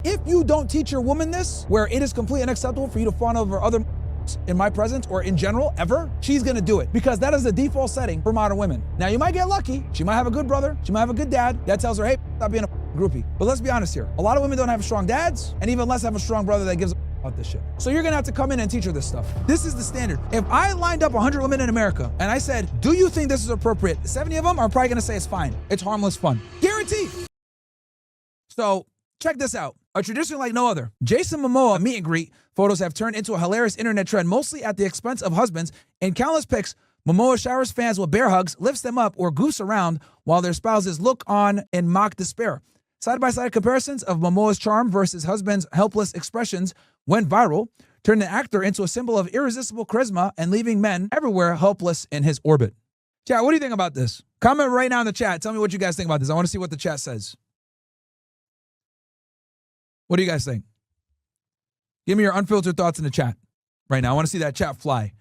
If you don't teach your woman this, where it is completely unacceptable for you to fawn over other in my presence or in general ever, she's gonna do it because that is the default setting for modern women. Now you might get lucky. She might have a good brother. She might have a good dad that tells her, hey, stop being a groupie. But let's be honest here. A lot of women don't have strong dads and even less have a strong brother that gives a about this shit. So you're gonna have to come in and teach her this stuff. This is the standard. If I lined up 100 women in America and I said, do you think this is appropriate? 70 of them are probably gonna say it's fine. It's harmless fun. Guaranteed. So check this out. A tradition like no other. Jason Momoa meet and greet photos have turned into a hilarious internet trend, mostly at the expense of husbands. In countless pics, Momoa showers fans with bear hugs, lifts them up, or goofs around while their spouses look on in mock despair. Side-by-side comparisons of Momoa's charm versus husband's helpless expressions went viral, turning the actor into a symbol of irresistible charisma and leaving men everywhere helpless in his orbit. Chat, what do you think about this? Comment right now in the chat. Tell me what you guys think about this. I want to see what the chat says. What do you guys think? Give me your unfiltered thoughts in the chat right now. I want to see that chat fly.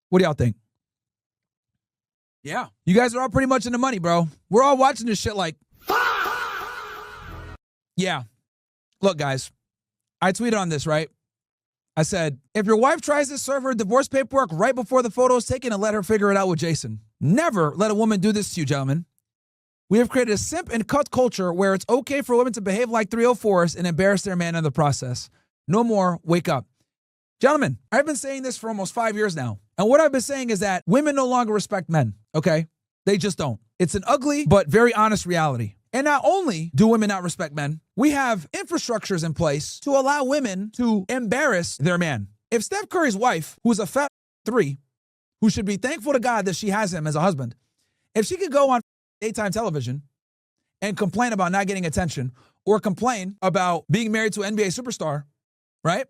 What do y'all think? Yeah. You guys are all pretty much in the money, bro. We're all watching this shit like, yeah. Look, guys, I tweeted on this, right? I said, if your wife tries to serve her divorce paperwork right before the photo is taken, and let her figure it out with Jason. Never let a woman do this to you, gentlemen. We have created a simp and cut culture where it's okay for women to behave like 304s and embarrass their man in the process. No more, wake up. Gentlemen, I've been saying this for almost 5 years now. And what I've been saying is that women no longer respect men, okay? They just don't. It's an ugly but very honest reality. And not only do women not respect men, we have infrastructures in place to allow women to embarrass their man. If Steph Curry's wife, who's a fat 3, who should be thankful to God that she has him as a husband, if she could go on daytime television and complain about not getting attention or complain about being married to an NBA superstar, right?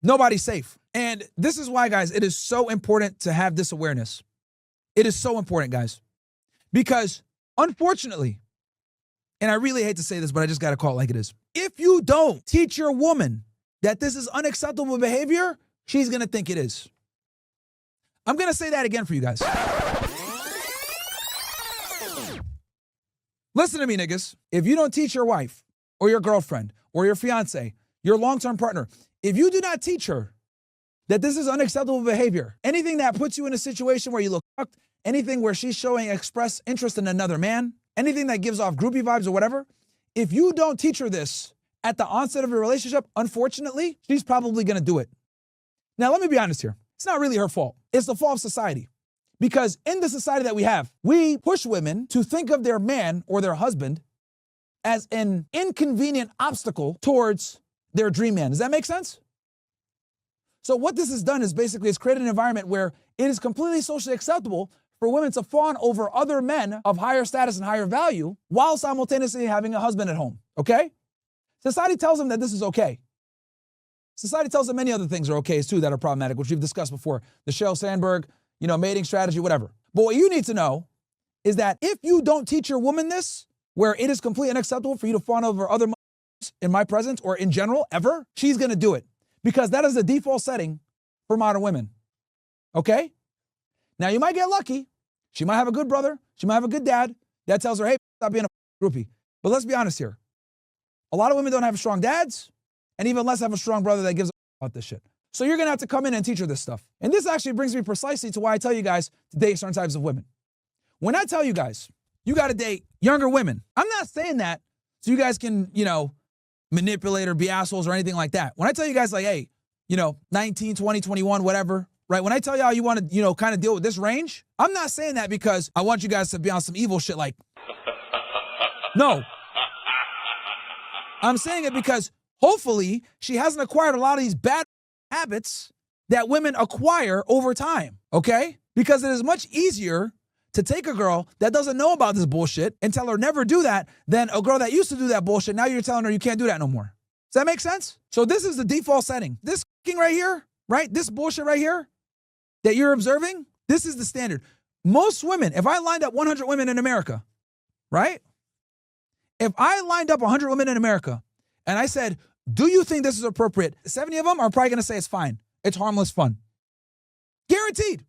Nobody's safe. And this is why, guys, it is so important to have this awareness. It is so important, guys, because unfortunately, and I really hate to say this, but I just got to call it like it is. If you don't teach your woman that this is unacceptable behavior, she's going to think it is. I'm going to say that again for you guys. Listen to me, niggas. If you don't teach your wife or your girlfriend or your fiance, your long-term partner, if you do not teach her that this is unacceptable behavior, anything that puts you in a situation where you look fucked, anything where she's showing express interest in another man, anything that gives off groupie vibes or whatever, if you don't teach her this at the onset of your relationship, unfortunately, she's probably going to do it. Now, let me be honest here. It's not really her fault. It's the fault of society. Because in the society that we have, we push women to think of their man or their husband as an inconvenient obstacle towards their dream man. Does that make sense? So what this has done is basically it's created an environment where it is completely socially acceptable for women to fawn over other men of higher status and higher value while simultaneously having a husband at home, okay? Society tells them that this is okay. Society tells them many other things are okay too that are problematic, which we've discussed before. The Sheryl Sandberg, mating strategy, whatever. But what you need to know is that if you don't teach your woman this, where it is completely unacceptable for you to fawn over other in my presence or in general ever, she's gonna do it because that is the default setting for modern women, okay? Now you might get lucky. She might have a good brother. She might have a good dad that tells her, hey, stop being a groupie. But let's be honest here. A lot of women don't have strong dads and even less have a strong brother that gives a about this shit. So you're gonna have to come in and teach her this stuff. And this actually brings me precisely to why I tell you guys to date certain types of women. When I tell you guys, you gotta date younger women, I'm not saying that so you guys can, manipulate or be assholes or anything like that. When I tell you guys like, hey, 19, 20, 21, whatever, right? When I tell y'all you wanna, kind of deal with this range, I'm not saying that because I want you guys to be on some evil shit like, no. I'm saying it because hopefully she hasn't acquired a lot of these bad habits that women acquire over time, okay? Because it is much easier to take a girl that doesn't know about this bullshit and tell her never do that than a girl that used to do that bullshit. Now you're telling her you can't do that no more. Does that make sense? So this is the default setting. This right here, right? This bullshit right here that you're observing, this is the standard. Most women, if I lined up 100 women in America, right? If I lined up 100 women in America and I said, do you think this is appropriate? 70 of them are probably going to say it's fine. It's harmless fun. Guaranteed.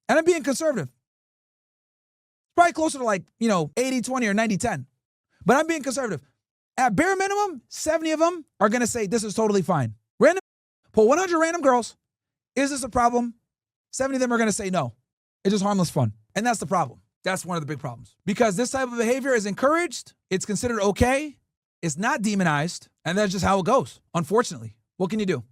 And I'm being conservative. Probably closer to like, 80-20 or 90-10. But I'm being conservative. At bare minimum, 70 of them are going to say this is totally fine. Pull 100 random girls. Is this a problem? 70 of them are going to say no. It's just harmless fun. And that's the problem. That's one of the big problems. Because this type of behavior is encouraged. It's considered okay. It's not demonized. And that's just how it goes, unfortunately. What can you do?